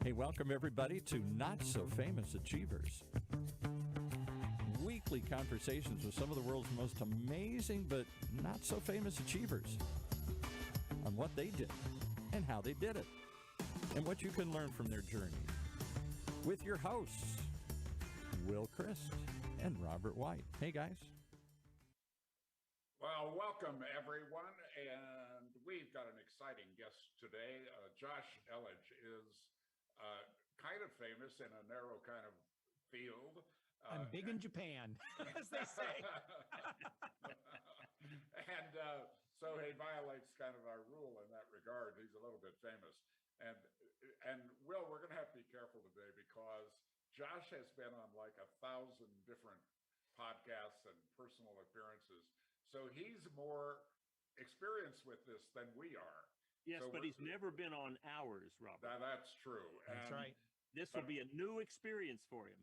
Hey, welcome everybody to Not So Famous Achievers. Weekly conversations with some of the world's most amazing but not so famous achievers on what they did and how they did it and what you can learn from their journey. With your hosts, Will Christ and Robert White. Hey, guys. Well, welcome everyone, and we've got an exciting guest today. Josh Elledge is kind of famous in a narrow kind of field. I'm big in Japan, as they say. And so he violates kind of our rule in that regard. He's a little bit famous. And Will, we're going to have to be careful today because Josh has been on like 1,000 different podcasts and personal appearances. So he's more experienced with this than we are. Yes, so but he's never been on ours, Robert. That's true. That's right. This will be a new experience for him.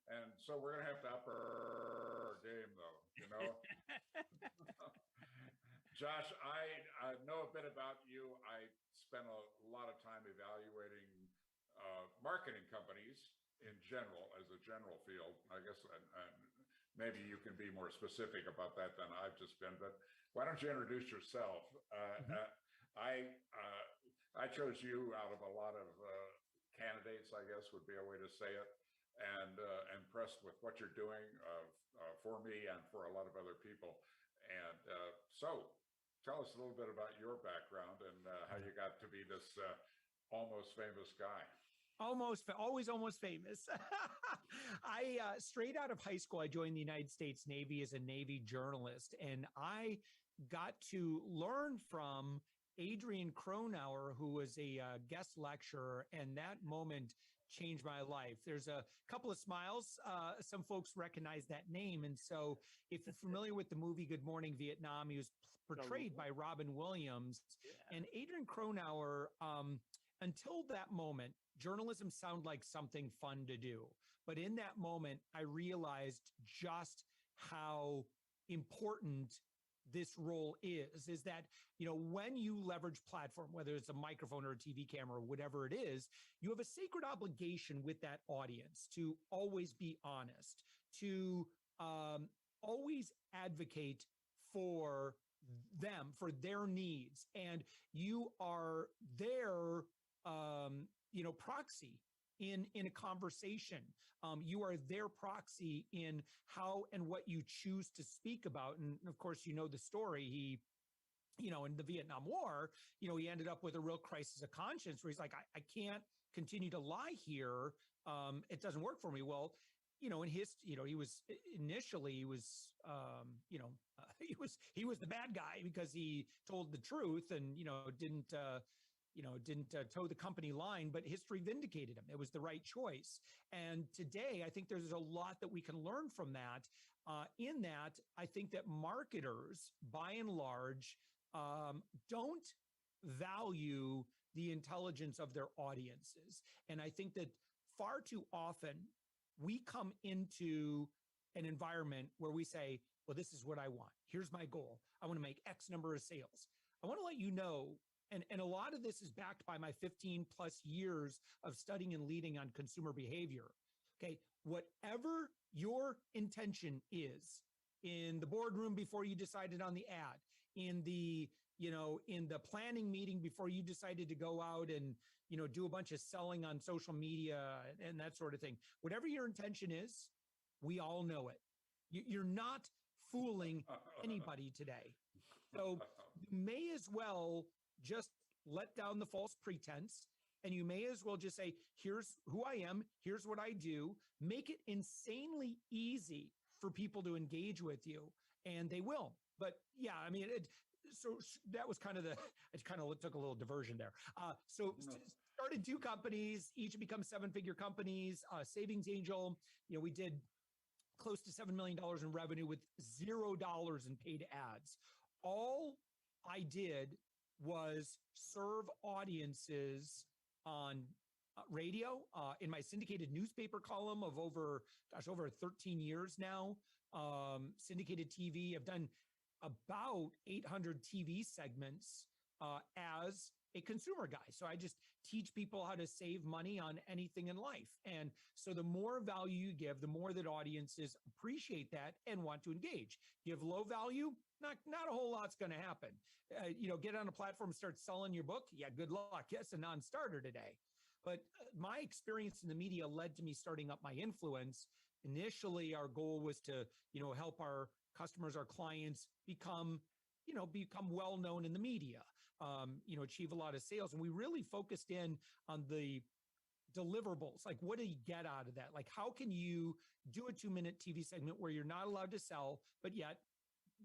And so we're going to have to up our game, though, you know. Josh, I know a bit about you. I spent a lot of time evaluating marketing companies in general, as a general field. I guess maybe you can be more specific about that than I've just been, but why don't you introduce yourself? I chose you out of a lot of candidates, I guess would be a way to say it, and impressed with what you're doing for me and for a lot of other people. And so tell us a little bit about your background and how you got to be this almost famous guy. Almost famous. I straight out of high school, I joined the United States Navy as a Navy journalist, and I got to learn from Adrian Cronauer, who was a guest lecturer, and that moment changed my life. There's a couple of smiles. Some folks recognize that name. And so if you're familiar with the movie Good Morning Vietnam, he was portrayed by Robin Williams. Yeah. And Adrian Cronauer, until that moment, journalism sounded like something fun to do. But in that moment, I realized just how important this role is that, you know, when you leverage platform, whether it's a microphone or a TV camera or whatever it is, you have a sacred obligation with that audience to always be honest, to always advocate for them, for their needs. And you are their, proxy in a conversation. You are their proxy in how and what you choose to speak about. And of course, you know the story. He, in the Vietnam War, he ended up with a real crisis of conscience where he's like, I can't continue to lie here. It doesn't work for me. Well, in his, he was initially, he was the bad guy because he told the truth and, didn't toe the company line, but history vindicated him. It was the right choice. And today, I think there's a lot that we can learn from that. In that, I think that marketers, by and large, don't value the intelligence of their audiences. And I think that far too often, we come into an environment where we say, well, this is what I want. Here's my goal. I want to make X number of sales. I want to let you know, and a lot of this is backed by my 15 plus years of studying and leading on consumer behavior. Okay, whatever your intention is in the boardroom before you decided on the ad, in the planning meeting before you decided to go out and, do a bunch of selling on social media and that sort of thing, whatever your intention is, we all know it. You're not fooling anybody today. So you may as well just let down the false pretense, and you may as well just say, here's who I am, here's what I do, make it insanely easy for people to engage with you, and they will. But yeah, I mean, so that was kind of it kind of took a little diversion there. Started 2 companies, each become 7-figure companies. Savings Angel, we did close to $7 million in revenue with $0 in paid ads. All I did was serve audiences on radio, in my syndicated newspaper column of over 13 years now, syndicated TV. I've done about 800 TV segments as a consumer guy. So I just teach people how to save money on anything in life. And so the more value you give, the more that audiences appreciate that and want to engage. Give low value, not a whole lot's going to happen. Get on a platform, start selling your book. Yeah, good luck. Yes, a non-starter today. But my experience in the media led to me starting up my influence. Initially, our goal was to, help our customers, our clients become well-known in the media, achieve a lot of sales. And we really focused in on the deliverables. Like, what do you get out of that? Like, how can you do a 2-minute TV segment where you're not allowed to sell, but yet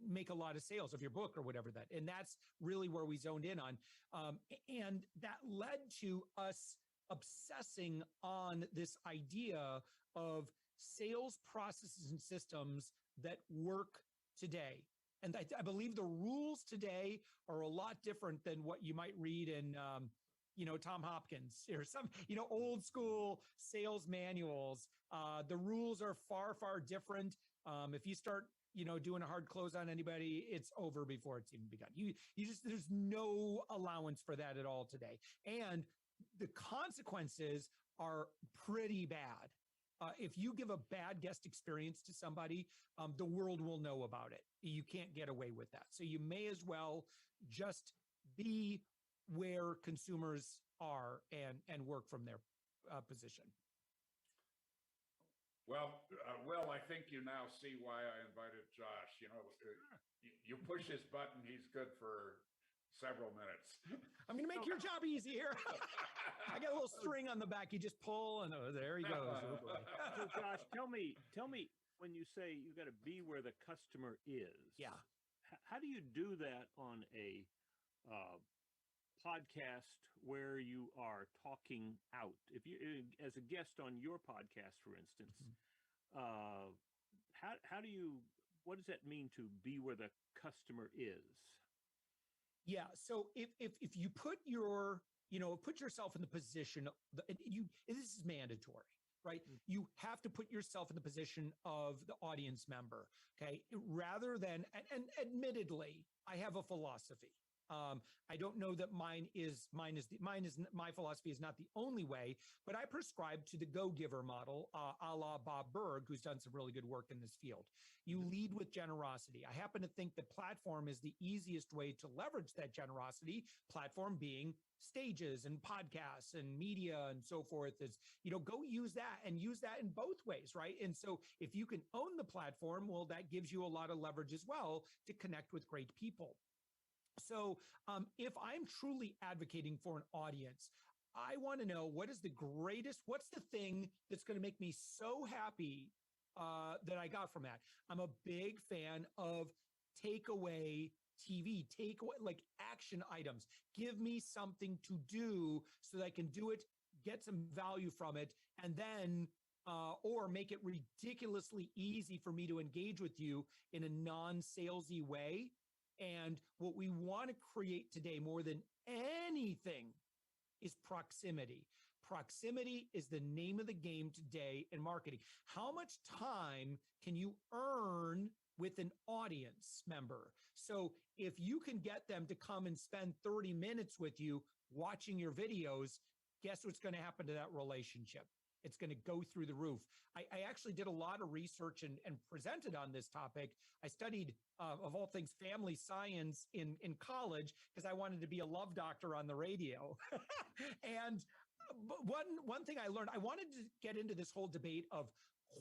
make a lot of sales of your book or whatever that, and that's really where we zoned in on. And that led to us obsessing on this idea of sales processes and systems that work today. And I believe the rules today are a lot different than what you might read in, Tom Hopkins or some, old school sales manuals. The rules are far, far different. If you start, doing a hard close on anybody, it's over before it's even begun. There's no allowance for that at all today. And the consequences are pretty bad. If you give a bad guest experience to somebody, the world will know about it. You can't get away with that. So you may as well just be where consumers are and work from their position. Well, Will, I think you now see why I invited Josh. You push his button, he's good for several minutes. I'm going to make your job easier. I got a little string on the back. You just pull, and there he goes. Oh, boy. So, Josh, tell me, when you say you got to be where the customer is. Yeah. How do you do that on a podcast where you are talking out? If you, as a guest on your podcast, for instance, what does that mean to be where the customer is? Yeah. So if you put yourself in the position, this is mandatory, right? You have to put yourself in the position of the audience member, okay? Rather than, and admittedly, I have a philosophy. I don't know that my philosophy is not the only way, but I prescribe to the go-giver model, a la Bob Berg, who's done some really good work in this field. You lead with generosity. I happen to think that platform is the easiest way to leverage that generosity, platform being stages and podcasts and media and so forth, is, go use that and use that in both ways, right? And so if you can own the platform, well, that gives you a lot of leverage as well to connect with great people. So if I'm truly advocating for an audience, I want to know what's the thing that's going to make me so happy that I got from that. I'm a big fan of takeaway TV, like action items. Give me something to do so that I can do it, get some value from it, and then or make it ridiculously easy for me to engage with you in a non-salesy way. And what we want to create today more than anything is proximity. Proximity is the name of the game today in marketing. How much time can you earn with an audience member? So if you can get them to come and spend 30 minutes with you watching your videos, guess what's going to happen to that relationship? It's going to go through the roof. I actually did a lot of research and presented on this topic. I studied, of all things, family science in college because I wanted to be a love doctor on the radio. And one thing I learned, I wanted to get into this whole debate of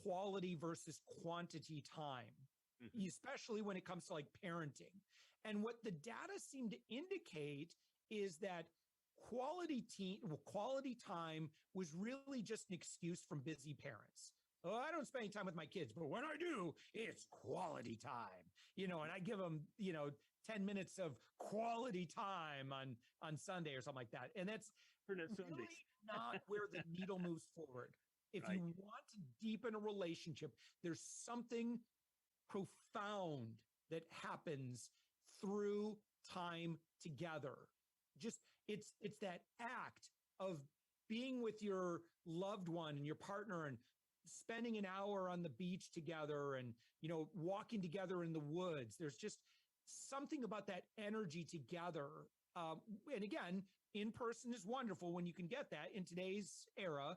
quality versus quantity time, especially when it comes to like parenting. And what the data seemed to indicate is that quality time was really just an excuse from busy parents. Oh, I don't spend any time with my kids, but when I do, it's quality time, and I give them, 10 minutes of quality time on Sunday or something like that. And that's really not where the needle moves forward. If you want to deepen a relationship, there's something profound that happens through time together. Just it's that act of being with your loved one and your partner and spending an hour on the beach together and, walking together in the woods. There's just something about that energy together. And again, in person is wonderful when you can get that in today's era.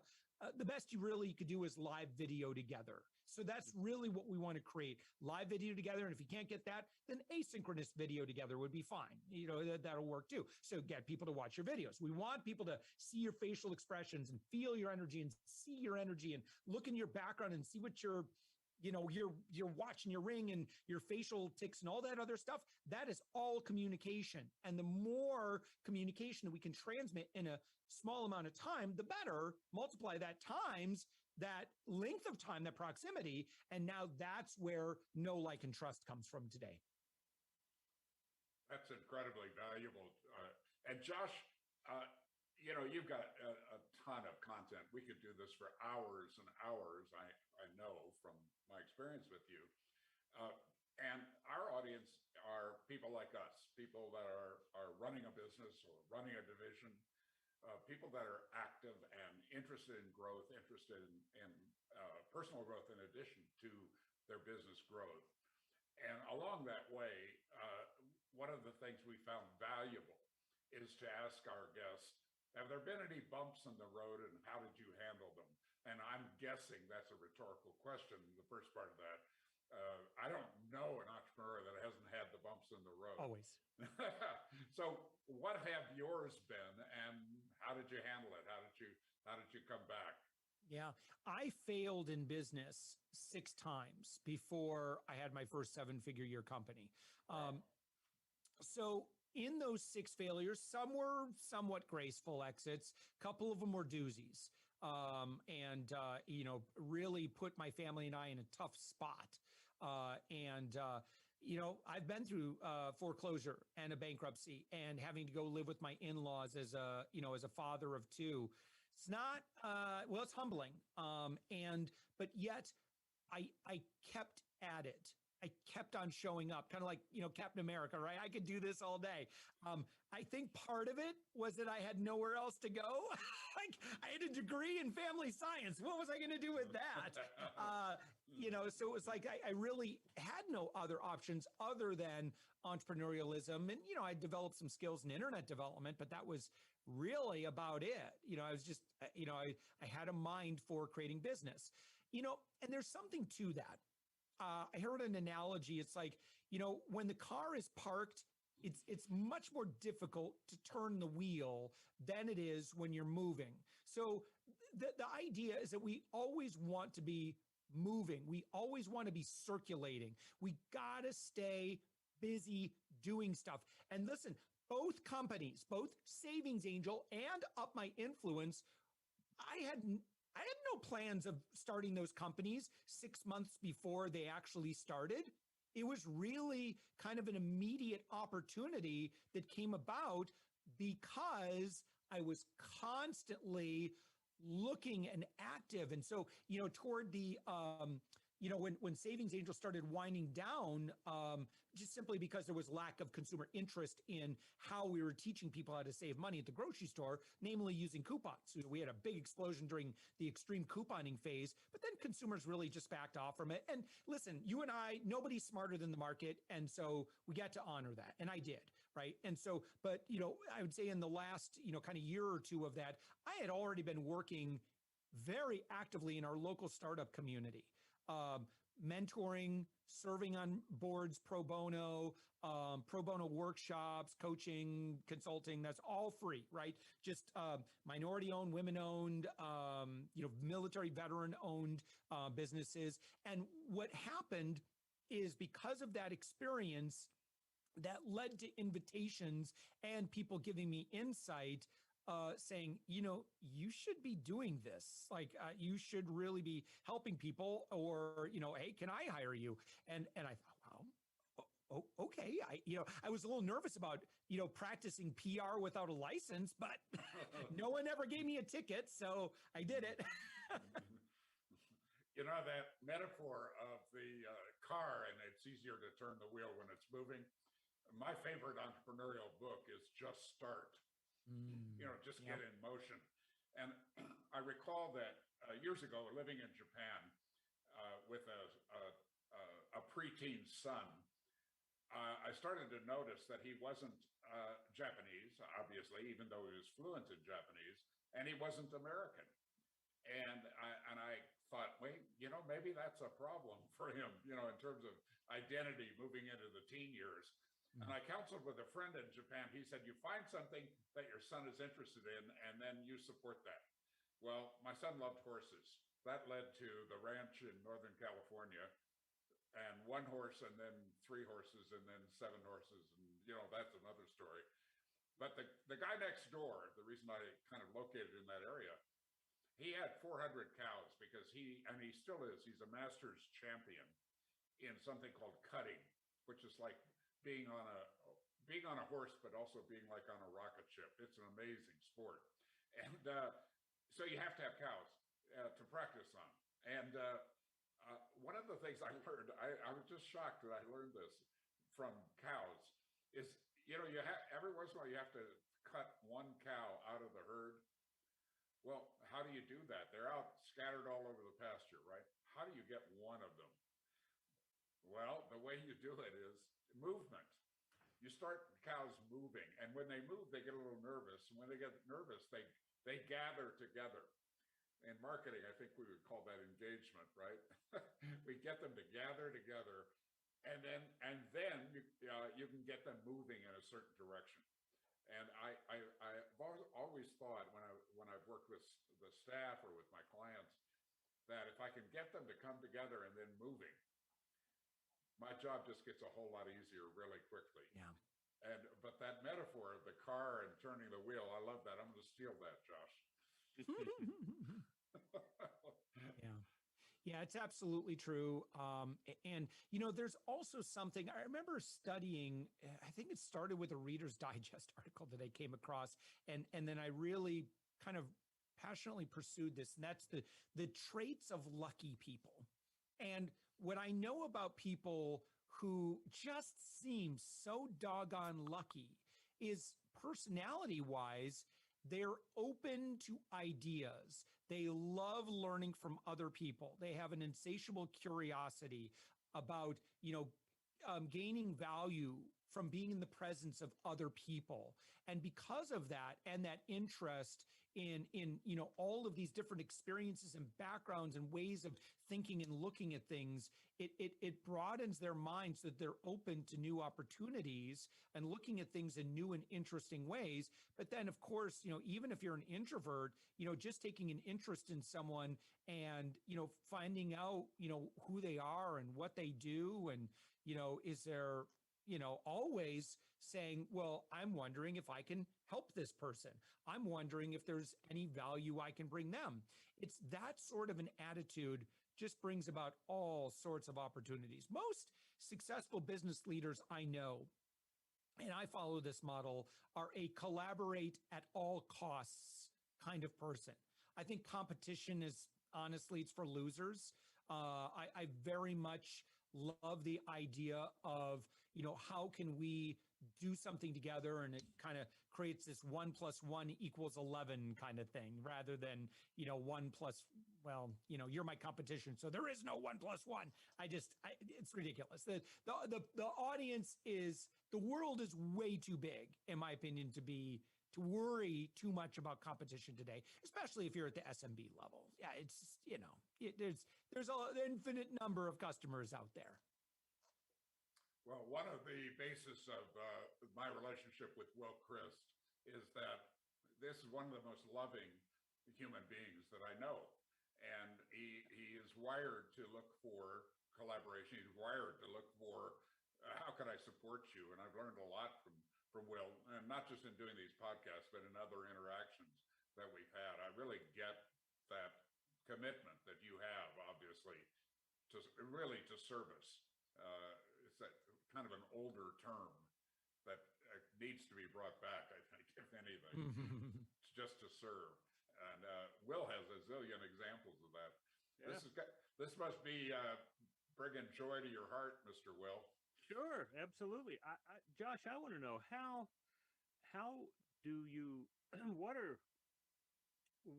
The best you really could do is live video together. So that's really what we want to create, live video together. And if you can't get that, then asynchronous video together would be fine. That'll work too. So get people to watch your videos. We want people to see your facial expressions and feel your energy and see your energy and look in your background and see what you're watching your ring and your facial tics and all that other stuff. That is all communication. And the more communication that we can transmit in a small amount of time, the better. Multiply that times that length of time, that proximity. And now that's where know, like, and trust comes from today. That's incredibly valuable. And Josh, you've got a ton of content. We could do this for hours and hours, I know from my experience with you. And our audience are people like us, people that are running a business or running a division, people that are active and interested in growth, interested in personal growth in addition to their business growth. And along that way, one of the things we found valuable is to ask our guests, have there been any bumps in the road and how did you handle them? And I'm guessing that's a rhetorical question, the first part of that. I don't know an entrepreneur that hasn't had the bumps in the road. Always. So what have yours been and how did you handle it? How did you come back? Yeah, I failed in business 6 times before I had my first 7-figure-year company. So in those 6 failures, some were somewhat graceful exits. A couple of them were doozies. Really put my family and I in a tough spot. I've been through foreclosure and a bankruptcy and having to go live with my in-laws as a father of 2. It's not, it's humbling. But yet I kept at it. I kept on showing up, kind of like, Captain America, right? I could do this all day. I think part of it was that I had nowhere else to go. Like, I had a degree in family science. What was I going to do with that? So it was like, I really had no other options other than entrepreneurialism. And, I developed some skills in internet development, but that was really about it. I was just, I had a mind for creating business, and there's something to that. I heard an analogy. It's like, when the car is parked, it's much more difficult to turn the wheel than it is when you're moving. So the idea is that we always want to be moving. We always want to be circulating. We got to stay busy doing stuff. And listen, both companies, both Savings Angel and Up My Influence, I had no plans of starting those companies 6 months before they actually started. It was really kind of an immediate opportunity that came about because I was constantly looking and active. And so, toward the, when Savings Angel started winding down, just simply because there was lack of consumer interest in how we were teaching people how to save money at the grocery store, namely using coupons. So we had a big explosion during the extreme couponing phase, but then consumers really just backed off from it. And listen, you and I, nobody's smarter than the market. And so we got to honor that. And I did, right? And so, but, I would say in the last, kind of year or 2 of that, I had already been working very actively in our local startup community. Mentoring, serving on boards pro bono workshops, coaching, consulting, that's all free, right? Just minority owned, women owned, military veteran owned businesses. And what happened is because of that experience, that led to invitations and people giving me insight, saying, you should be doing this. Like, you should really be helping people, or, hey, can I hire you? And I thought, wow, okay. I was a little nervous about, practicing PR without a license, but no one ever gave me a ticket. So I did it. That metaphor of the car, and it's easier to turn the wheel when it's moving. My favorite entrepreneurial book is Just Start. Just get in motion. And I recall that years ago, living in Japan with a preteen son, I started to notice that he wasn't Japanese, obviously, even though he was fluent in Japanese, and he wasn't American. And I thought, wait, maybe that's a problem for him, in terms of identity moving into the teen years. And I counseled with a friend in Japan. He said, you find something that your son is interested in, and then you support that. Well, my son loved horses. That led to the ranch in Northern California, and 1 horse, and then 3 horses, and then 7 horses. And, that's another story. But the guy next door, the reason I kind of located in that area, he had 400 cows because he still is, he's a master's champion in something called cutting, which is like being on a horse, but also being like on a rocket ship. It's an amazing sport. And so you have to have cows to practice on. And one of the things I learned, I was just shocked that I learned this from cows, is, every once in a while you have to cut 1 cow out of the herd. Well, how do you do that? They're out scattered all over the pasture, right? How do you get 1 of them? Well, the way you do it is movement. You start cows moving, and when they move, they get a little nervous. And when they get nervous, they gather together. In marketing, I think we would call that engagement, right? We get them to gather together, and then you can get them moving in a certain direction. And I've always thought when I've worked with the staff or with my clients that if I can get them to come together and then moving, my job just gets a whole lot easier really quickly. Yeah. But that metaphor of the car and turning the wheel, I love that. I'm going to steal that, Josh. Yeah, it's absolutely true. And there's also something I remember studying. I think it started with a Reader's Digest article that I came across, and then I really kind of passionately pursued this, and that's the traits of lucky people. And what I know about people who just seem so doggone lucky is personality-wise, they're open to ideas. They love learning from other people. They have an insatiable curiosity about, gaining value from being in the presence of other people. And because of that, and that interest in all of these different experiences and backgrounds and ways of thinking and looking at things, it broadens their minds so that they're open to new opportunities and looking at things in new and interesting ways. But then, of course, even if you're an introvert, just taking an interest in someone and, finding out, who they are and what they do, and, is there, always saying, well, I'm wondering if I can help this person. I'm wondering if there's any value I can bring them. It's that sort of an attitude just brings about all sorts of opportunities. Most successful business leaders I know, and I follow this model, are a collaborate at all costs kind of person. I think competition is, honestly, it's for losers. I very much love the idea of, how can we do something together, and it kind of creates this 1 + 1 = 11 kind of thing, rather than, 1 plus, you're my competition, so there is no 1 + 1. It's ridiculous. The audience is, the world is way too big, in my opinion, to worry too much about competition today, especially if you're at the SMB level. Yeah, it's, there's an infinite number of customers out there. Well, one of the basis of my relationship with Will Christ is that this is one of the most loving human beings that I know. And he is wired to look for collaboration. He's wired to look for how can I support you? And I've learned a lot from Will, and not just in doing these podcasts, but in other interactions that we've had. I really get that commitment that you have, obviously, to service. It's that kind of an older term that needs to be brought back, I think, if anything. It's just to serve. And Will has a zillion examples of that. Yeah. This must be bringing joy to your heart, Mr. Will. Sure, absolutely. Josh, I want to know how do you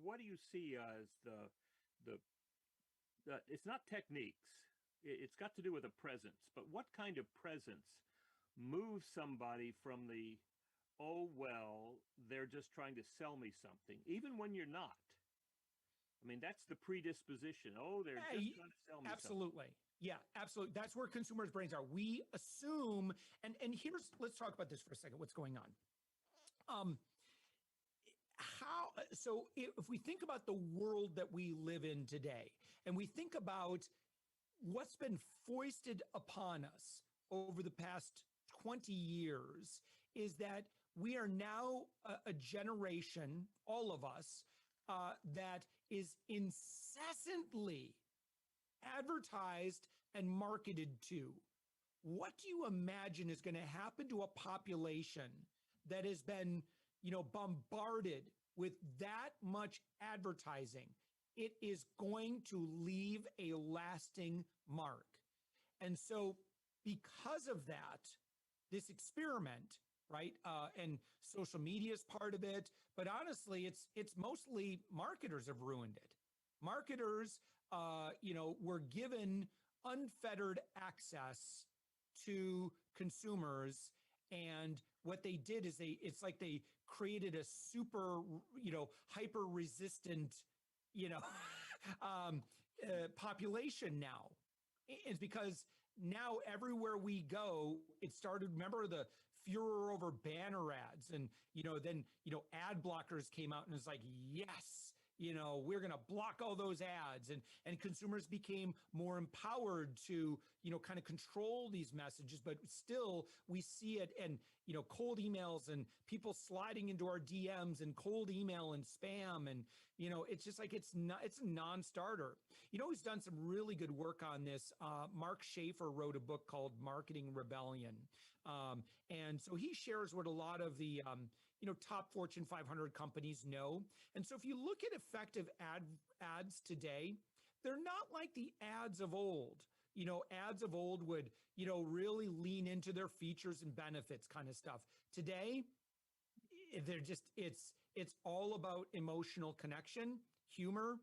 what do you see as the it's not techniques. It's got to do with a presence, but what kind of presence move somebody from the, oh, well, they're just trying to sell me something, even when you're not. I mean, that's the predisposition. Oh, they're just trying to sell me absolutely. something. Yeah, absolutely. That's where consumers' brains are. We assume, and let's talk about this for a second. What's going on? So if we think about the world that we live in today, and we think about what's been foisted upon us over the past 20 years, is that we are now a generation, all of us, that is incessantly advertised and marketed to. What do you imagine is going to happen to a population that has been, bombarded with that much advertising? It is going to leave a lasting mark. And so because of that, this experiment, right? And social media is part of it, but honestly, it's mostly marketers have ruined it. Marketers, were given unfettered access to consumers, and what they did is it's like they created a super, hyper resistant, population now. It's because now everywhere we go, it started, remember the furor over banner ads, and then ad blockers came out and it's like, yes, we're going to block all those ads, and consumers became more empowered to kind of control these messages. But still we see it, and cold emails and people sliding into our DMs and cold email and spam, and it's just like it's a non-starter. Who's done some really good work on this? Mark Schaefer wrote a book called Marketing Rebellion, and so he shares what a lot of the top Fortune 500 companies know. And so if you look at effective ads today, they're not like the ads of old. Ads of old would, really lean into their features and benefits kind of stuff. Today, they're just, it's all about emotional connection, humor.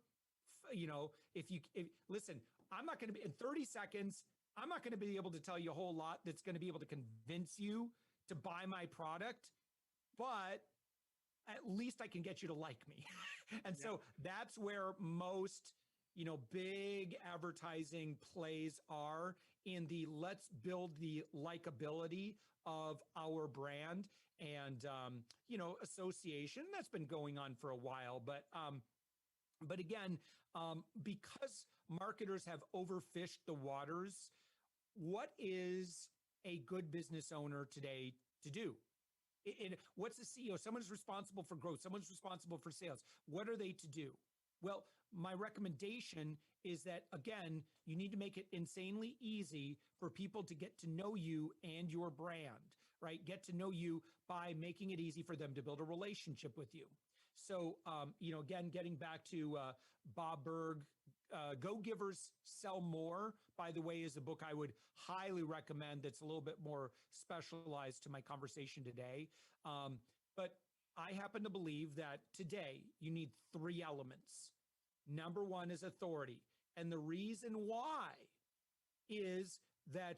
Listen, I'm not going to be in 30 seconds. I'm not going to be able to tell you a whole lot that's going to be able to convince you to buy my product, but at least I can get you to like me. And so that's where most, big advertising plays are, in the let's build the likability of our brand and, association. That's been going on for a while, but again, because marketers have overfished the waters, what is a good business owner today to do? What's the CEO? Someone's responsible for growth. Someone's responsible for sales. What are they to do? Well, my recommendation is that, again, you need to make it insanely easy for people to get to know you and your brand, right? Get to know you by making it easy for them to build a relationship with you. So, again, getting back to Bob Burg, Go Givers Sell More, by the way, is a book I would highly recommend that's a little bit more specialized to my conversation today. But I happen to believe that today you need 3 elements. Number 1 is authority. And the reason why is that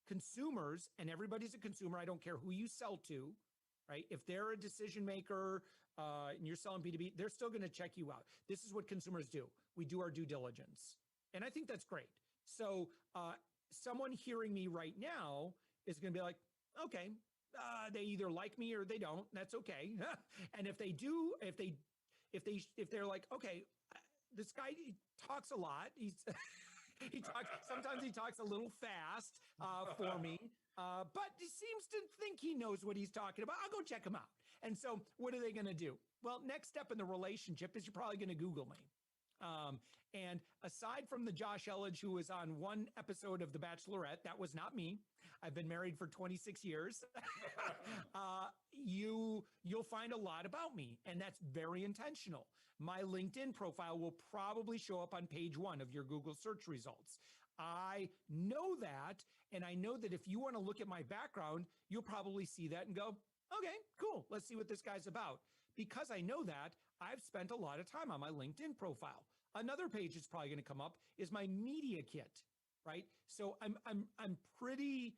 consumers, and everybody's a consumer, I don't care who you sell to, right? If they're a decision maker and you're selling B2B, they're still going to check you out. This is what consumers do. We do our due diligence. And I think that's great. So someone hearing me right now is going to be like, okay, they either like me or they don't. That's okay. And if they do, if they're like, okay, this guy talks a lot. Sometimes he talks a little fast for me, but he seems to think he knows what he's talking about. I'll go check him out. And so what are they going to do? Well, next step in the relationship is you're probably going to Google me. And aside from the Josh Elledge, who was on one episode of The Bachelorette, that was not me. I've been married for 26 years. You'll find a lot about me, and that's very intentional. My LinkedIn profile will probably show up on page 1 of your Google search results. I know that, and I know that if you want to look at my background, you'll probably see that and go, okay, cool, let's see what this guy's about. Because I know that, I've spent a lot of time on my LinkedIn profile. Another page that's probably going to come up is my media kit, right? So I'm pretty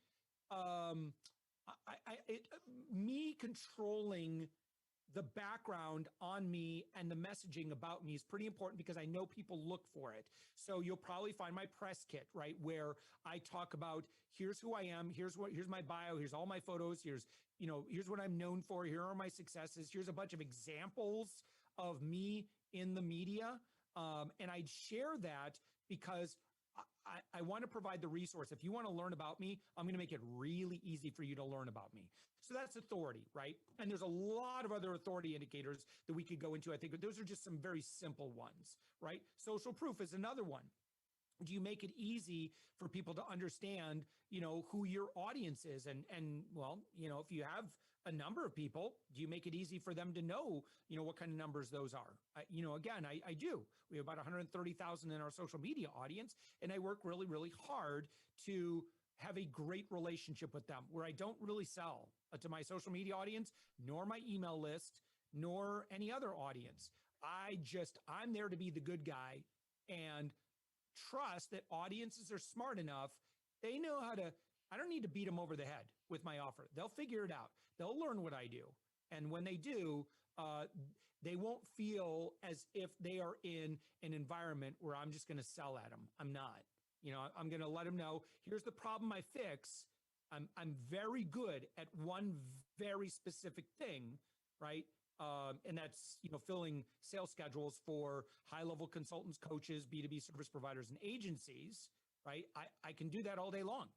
Me controlling the background on me and the messaging about me is pretty important because I know people look for it. So you'll probably find my press kit, right? Where I talk about, here's who I am. Here's my bio. Here's all my photos. Here's what I'm known for. Here are my successes. Here's a bunch of examples of me in the media. And I share that because I want to provide the resource. If you want to learn about me, I'm going to make it really easy for you to learn about me. So that's authority, right? And there's a lot of other authority indicators that we could go into. I think those are just some very simple ones, right? Social proof is another one. Do you make it easy for people to understand, who your audience is? And well, if you have a number of people, do you make it easy for them to know, what kind of numbers those are? Again, I do. We have about 130,000 in our social media audience, and I work really, really hard to have a great relationship with them where I don't really sell to my social media audience, nor my email list, nor any other audience. I'm there to be the good guy and trust that audiences are smart enough. They know I don't need to beat them over the head with my offer. They'll figure it out. They'll learn what I do. And when they do, they won't feel as if they are in an environment where I'm just going to sell at them. I'm not. I'm going to let them know, here's the problem I fix. I'm very good at one very specific thing, right? And that's, filling sales schedules for high-level consultants, coaches, B2B service providers, and agencies, right? I can do that all day long.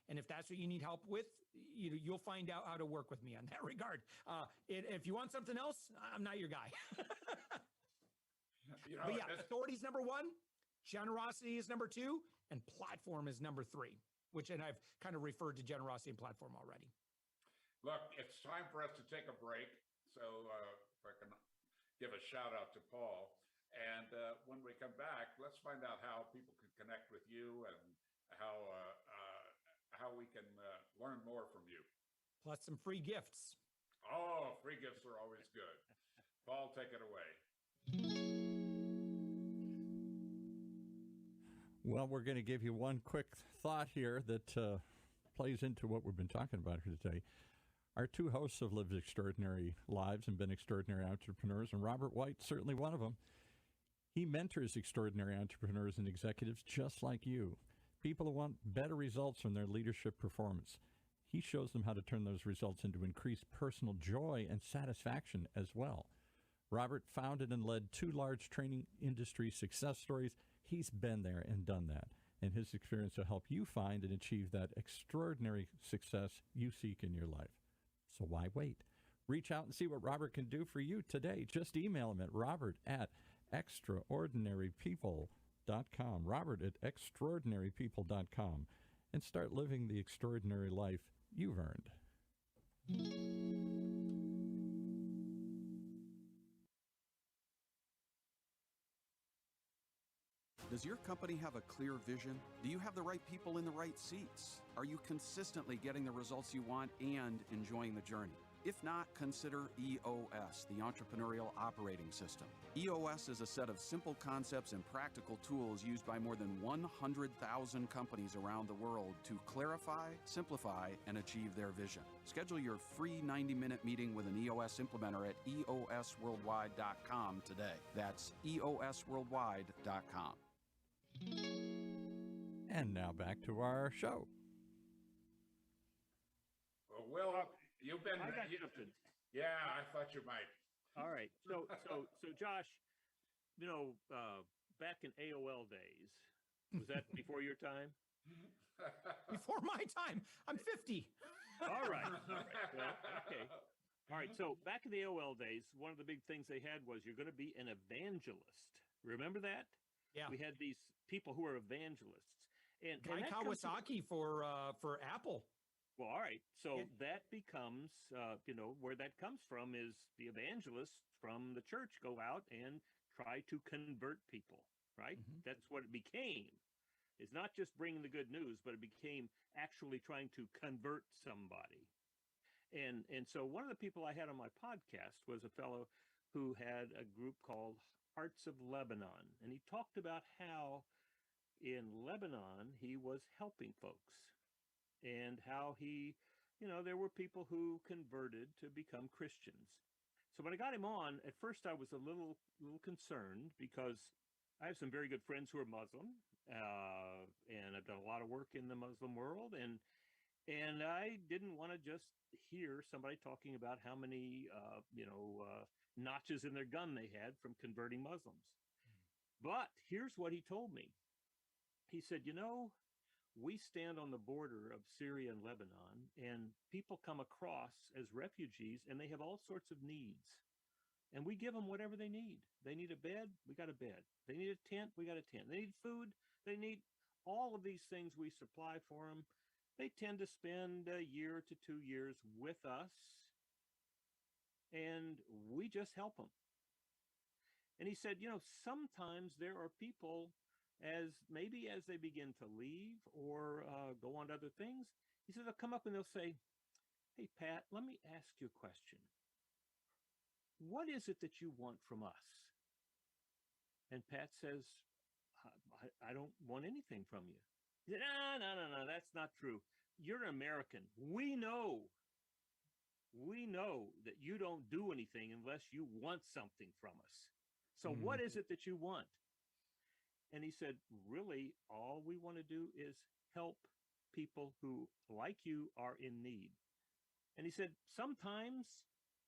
And if that's what you need help with, you'll find out how to work with me on that regard. If you want something else, I'm not your guy. But yeah, authority is number one, generosity is number two, and platform is number three, and I've kind of referred to generosity and platform already. Look, it's time for us to take a break. So if I can give a shout out to Paul. And when we come back, let's find out how people can connect with you and how we can learn more from you. Plus some free gifts. Oh, free gifts are always good. Paul, take it away. Well, we're going to give you one quick thought here that plays into what we've been talking about here today. Our two hosts have lived extraordinary lives and been extraordinary entrepreneurs, and Robert White, certainly one of them. He mentors extraordinary entrepreneurs and executives just like you, people who want better results from their leadership performance. He shows them how to turn those results into increased personal joy and satisfaction as well. Robert founded and led two large training industry success stories. He's been there and done that, and his experience will help you find and achieve that extraordinary success you seek in your life. So why wait? Reach out and see what Robert can do for you today. Just email him at robert@extraordinarypeople.com, robert@extraordinarypeople.com, and start living the extraordinary life you've earned. Does your company have a clear vision? Do you have the right people in the right seats? Are you consistently getting the results you want and enjoying the journey? If not, consider EOS, the Entrepreneurial Operating System. EOS is a set of simple concepts and practical tools used by more than 100,000 companies around the world to clarify, simplify, and achieve their vision. Schedule your free 90-minute meeting with an EOS implementer at eosworldwide.com today. That's eosworldwide.com. And now back to our show. Well, Will, you've been. I got something. Yeah, I thought you might. All right. So Josh, back in AOL days, was that before your time? Before my time. I'm 50. All right. Well, okay. All right. So back in the AOL days, one of the big things they had was you're going to be an evangelist. Remember that? Yeah. We had these people who were evangelists. And Guy Kawasaki for Apple. Well, all right. So that becomes, where that comes from is the evangelists from the church go out and try to convert people, right? Mm-hmm. That's what it became. It's not just bringing the good news, but it became actually trying to convert somebody. And so one of the people I had on my podcast was a fellow who had a group called Hearts of Lebanon. And he talked about how in Lebanon he was helping folks and how he there were people who converted to become Christians. So when I got him on, at first I was a little concerned because I have some very good friends who are Muslim, and I've done a lot of work in the Muslim world, and I didn't want to just hear somebody talking about how many notches in their gun they had from converting Muslims. But here's what he told me. He said, we stand on the border of Syria and Lebanon, and people come across as refugees, and they have all sorts of needs. And we give them whatever they need. They need a bed, we got a bed. They need a tent, we got a tent. They need food, they need all of these things we supply for them. They tend to spend a year to 2 years with us, and we just help them. And he said, sometimes there are people as they begin to leave or go on to other things, he says, they'll come up and they'll say, hey, Pat, let me ask you a question. What is it that you want from us? And Pat says, I don't want anything from you. He said, no, that's not true. You're an American. We know that you don't do anything unless you want something from us. So what is it that you want? And he said, really, all we want to do is help people who, like you, are in need. And he said, sometimes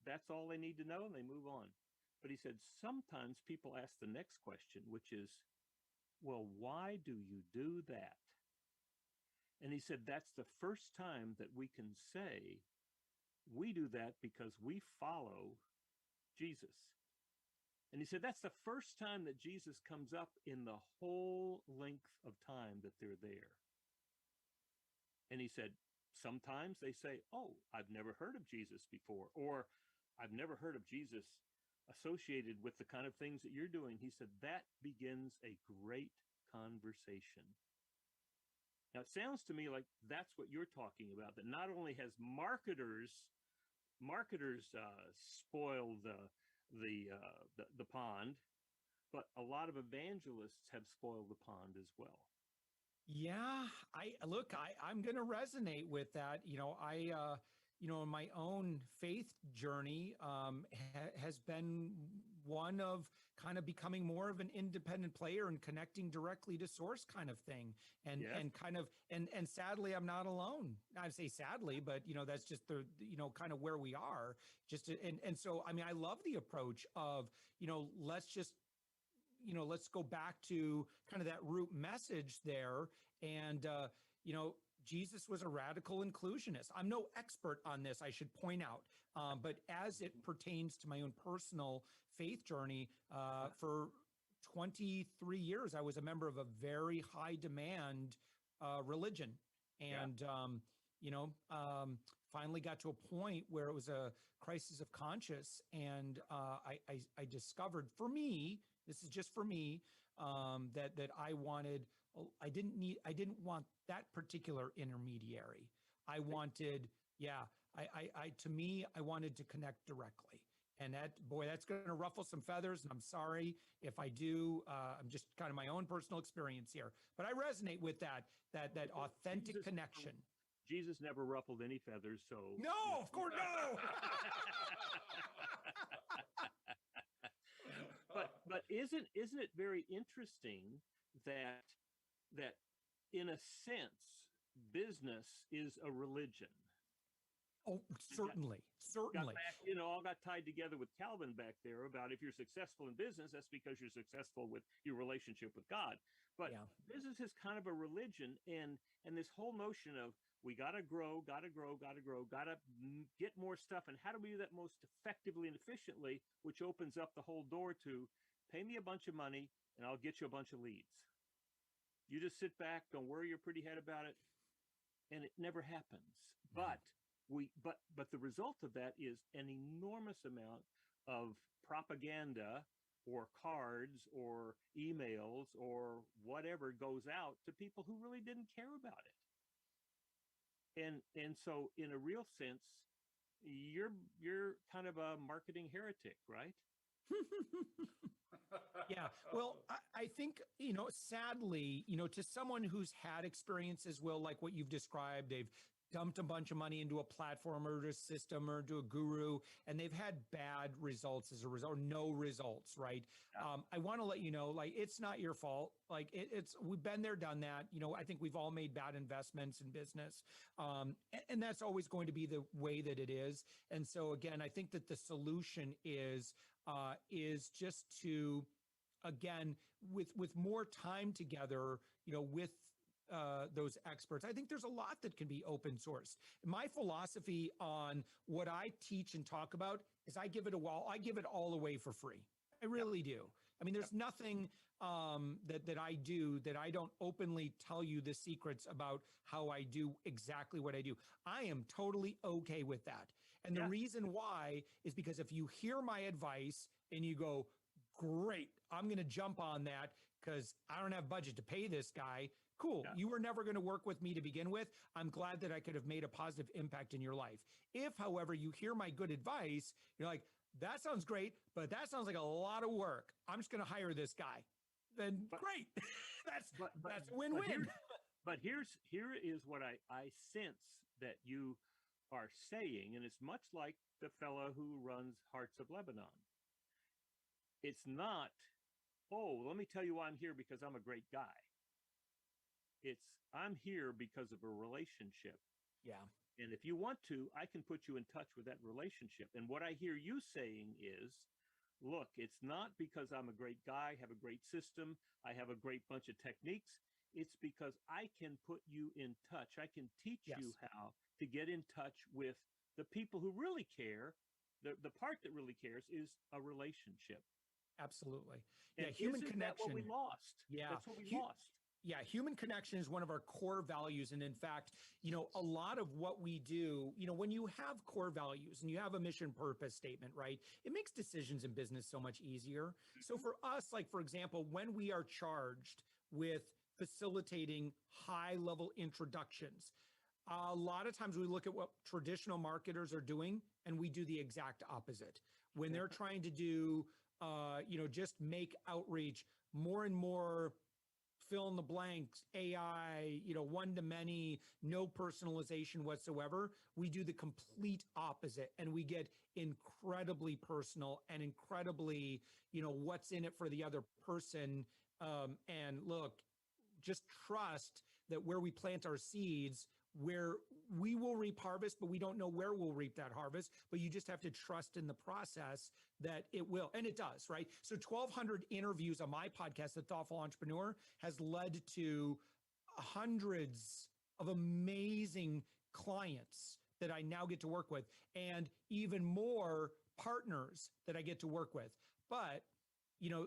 that's all they need to know and they move on. But he said, sometimes people ask the next question, which is, well, why do you do that? And he said, that's the first time that we can say we do that because we follow Jesus. And he said, that's the first time that Jesus comes up in the whole length of time that they're there. And he said, sometimes they say, oh, I've never heard of Jesus before, or I've never heard of Jesus associated with the kind of things that you're doing. He said, that begins a great conversation. Now, it sounds to me like that's what you're talking about, that not only has marketers spoiled the pond, but a lot of evangelists have spoiled the pond as well. Yeah, I'm going to resonate with that. In my own faith journey has been one of kind of becoming more of an independent player and connecting directly to source kind of thing. And, yes. and sadly, I'm not alone. I'd say sadly, but that's just the, kind of where we are so, I mean, I love the approach of, let's go back to kind of that root message there. And, Jesus was a radical inclusionist. I'm no expert on this, I should point out. But as it pertains to my own personal faith journey, for 23 years, I was a member of a very high demand religion. And, finally got to a point where it was a crisis of conscience. And I discovered, for me, this is just for me, that I wanted, I didn't want that particular intermediary. I wanted, I wanted to connect directly. And that's going to ruffle some feathers. And I'm sorry if I do. I'm just kind of my own personal experience here, but I resonate with that authentic connection. Jesus never ruffled any feathers, so no, of course, no. But isn't it very interesting that in a sense, business is a religion? Oh, certainly. All got tied together with Calvin back there about if you're successful in business, that's because you're successful with your relationship with God. But business is kind of a religion, and this whole notion of we got to grow, got to get more stuff. And how do we do that most effectively and efficiently, which opens up the whole door to pay me a bunch of money and I'll get you a bunch of leads. You just sit back, don't worry your pretty head about it. And it never happens. But the result of that is an enormous amount of propaganda or cards or emails or whatever goes out to people who really didn't care about it. And so in a real sense, you're kind of a marketing heretic, right? Yeah. Well, I think, sadly, to someone who's had experiences, Will, like what you've described, they've dumped a bunch of money into a platform or a system or to a guru, and they've had bad results as a result, or no results, right? Yeah. I want to let you know, like, it's not your fault. Like it's, we've been there, done that. I think we've all made bad investments in business. And that's always going to be the way that it is. And so again, I think that the solution is just to, again, with more time together, with those experts. I think there's a lot that can be open sourced. My philosophy on what I teach and talk about is I give it all away for free. I really do. I mean, there's nothing that I do that I don't openly tell you the secrets about how I do exactly what I do. I am totally okay with that. And the reason why is because if you hear my advice and you go, great, I'm going to jump on that because I don't have budget to pay this guy. Cool. Yeah. You were never going to work with me to begin with. I'm glad that I could have made a positive impact in your life. If, however, you hear my good advice, you're like, that sounds great, but that sounds like a lot of work. I'm just going to hire this guy. Then great. That's a win-win. But here is what I sense that you are saying, and it's much like the fellow who runs Hearts of Lebanon. It's not, oh, let me tell you why I'm here because I'm a great guy. It's, I'm here because of a relationship. Yeah. And if you want to, I can put you in touch with that relationship. And what I hear you saying is, look, it's not because I'm a great guy, have a great system, I have a great bunch of techniques. It's because I can put you in touch. I can teach you how to get in touch with the people who really care. The part that really cares is a relationship. Absolutely. And yeah, human connection. That's what we lost. Yeah. That's what we lost. Yeah, human connection is one of our core values. And in fact, a lot of what we do, when you have core values and you have a mission purpose statement, right, it makes decisions in business so much easier. So for us, like, for example, when we are charged with facilitating high level introductions, a lot of times we look at what traditional marketers are doing and we do the exact opposite. When they're trying to do, just make outreach more and more fill in the blanks, AI, one to many, no personalization whatsoever. We do the complete opposite and we get incredibly personal and incredibly, what's in it for the other person. And look, just trust that where we plant our seeds, where we will reap harvest, but we don't know where we'll reap that harvest, but you just have to trust in the process that it will. And it does, right? So 1,200 interviews on my podcast, The Thoughtful Entrepreneur, has led to hundreds of amazing clients that I now get to work with and even more partners that I get to work with. But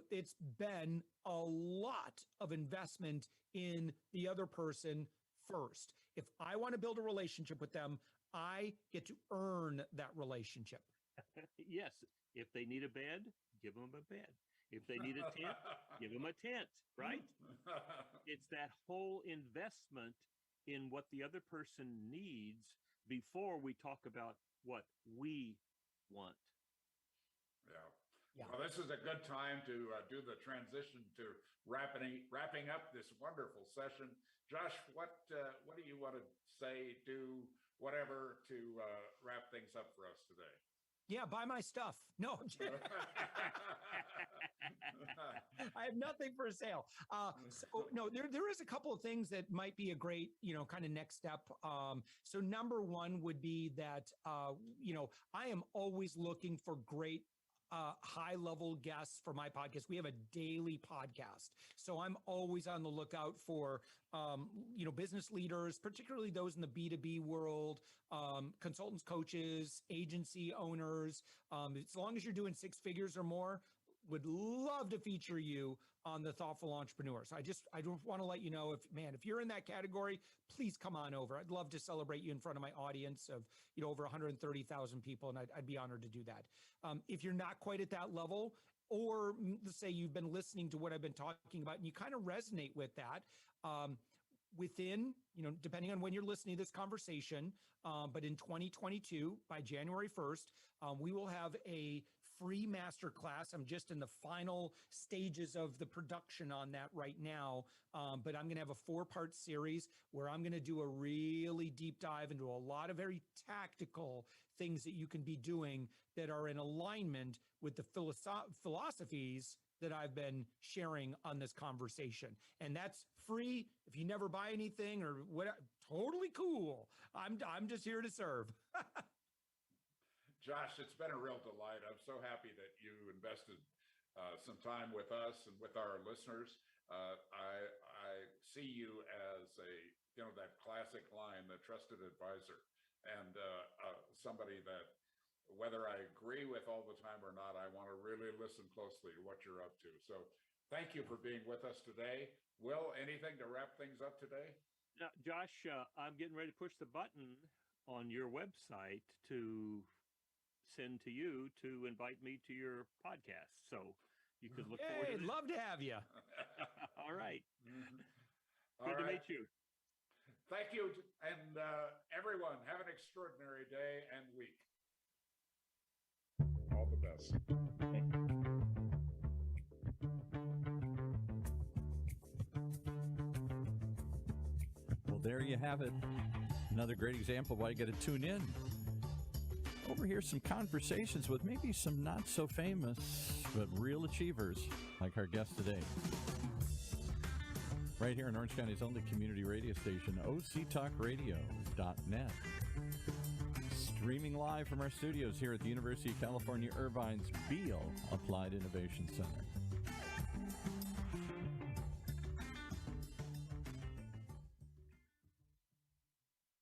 it's been a lot of investment in the other person first. If I want to build a relationship with them, I get to earn that relationship. Yes. If they need a bed, give them a bed. If they need a tent, give them a tent, right? It's that whole investment in what the other person needs before we talk about what we want. Yeah. Well, this is a good time to do the transition to wrapping up this wonderful session. Josh, what do you want to say, do, whatever to wrap things up for us today? Yeah, buy my stuff. No, I have nothing for sale. No, there is a couple of things that might be a great, kind of next step. So number one would be that, I am always looking for great high-level guests for my podcast. We have a daily podcast. So I'm always on the lookout for, business leaders, particularly those in the B2B world, consultants, coaches, agency owners. As long as you're doing 6 figures or more, would love to feature you on The Thoughtful Entrepreneur. So I just want to let you know, if you're in that category, please come on over. I'd love to celebrate you in front of my audience of, over 130,000 people. And I'd be honored to do that. If you're not quite at that level, or let's say you've been listening to what I've been talking about and you kind of resonate with that, within, depending on when you're listening to this conversation, but in 2022, by January 1st, we will have a free masterclass. I'm just in the final stages of the production on that right now. But I'm going to have a 4-part series where I'm going to do a really deep dive into a lot of very tactical things that you can be doing that are in alignment with the philosophies that I've been sharing on this conversation. And that's free. If you never buy anything or what, totally cool. I'm just here to serve. Josh, it's been a real delight. I'm so happy that you invested some time with us and with our listeners. I see you as that classic line, the trusted advisor, and somebody that, whether I agree with all the time or not, I want to really listen closely to what you're up to. So thank you for being with us today. Will, anything to wrap things up today? Josh, I'm getting ready to push the button on your website to send to you to invite me to your podcast. So you could look forward to it. Love to have you. All right. All Good to right. meet you. Thank you. And everyone, have an extraordinary day and week. All the best. Well, there you have it. Another great example of why you got to tune in. Overhear some conversations with maybe some not so famous but real achievers like our guest today. Right here in Orange County's only community radio station, octalkradio.net. Streaming live from our studios here at the University of California, Irvine's Beale Applied Innovation Center.